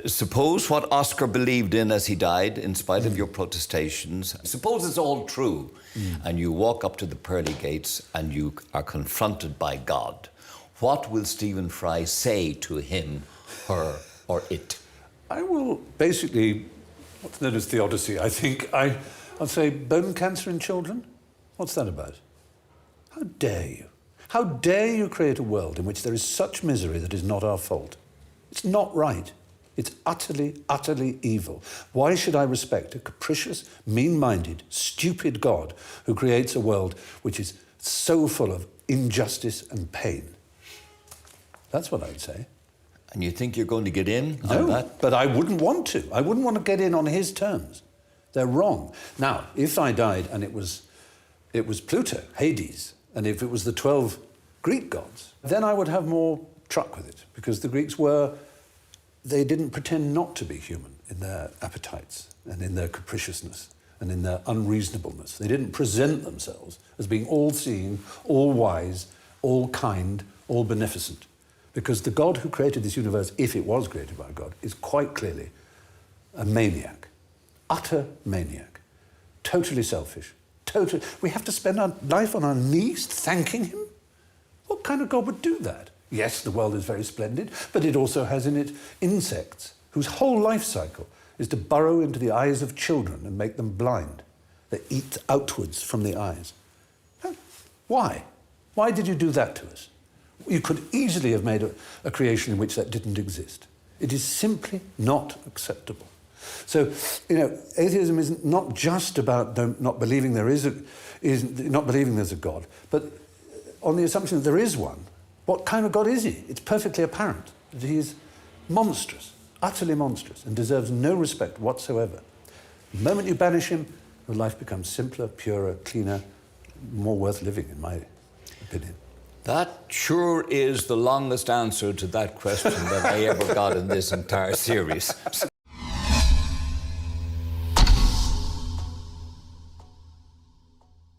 Suppose what Oscar believed in as he died, in spite of your protestations, suppose it's all true, and you walk up to the pearly gates and you are confronted by God. What will Stephen Fry say to him, her, or it? I will basically, what's known as theodicy, I think. I'll say, bone cancer in children? What's that about? How dare you? How dare you create a world in which there is such misery that is not our fault? It's not right. It's utterly, utterly evil. Why should I respect a capricious, mean-minded, stupid God who creates a world which is so full of injustice and pain? That's what I'd say. And you think you're going to get in on No, that? but I wouldn't want to. I wouldn't want to get in on his terms. They're wrong. Now, if I died and it was Pluto, Hades, and if it was the 12 Greek gods, then I would have more truck with it, because the Greeks they didn't pretend not to be human in their appetites and in their capriciousness and in their unreasonableness. They didn't present themselves as being all-seeing, all-wise, all-kind, all-beneficent. Because the God who created this universe, if it was created by God, is quite clearly a maniac, utter maniac, totally selfish, We have to spend our life on our knees thanking him? What kind of God would do that? Yes, the world is very splendid, but it also has in it insects whose whole life cycle is to burrow into the eyes of children and make them blind. They eat outwards from the eyes. Why? Why did you do that to us? You could easily have made a creation in which that didn't exist. It is simply not acceptable. So, atheism is not just about not believing there's a God, but on the assumption that there is one. What kind of God is he? It's perfectly apparent that he is monstrous, utterly monstrous, and deserves no respect whatsoever. The moment you banish him, your life becomes simpler, purer, cleaner, more worth living, in my opinion. That sure is the longest answer to that question that I ever got in this entire series.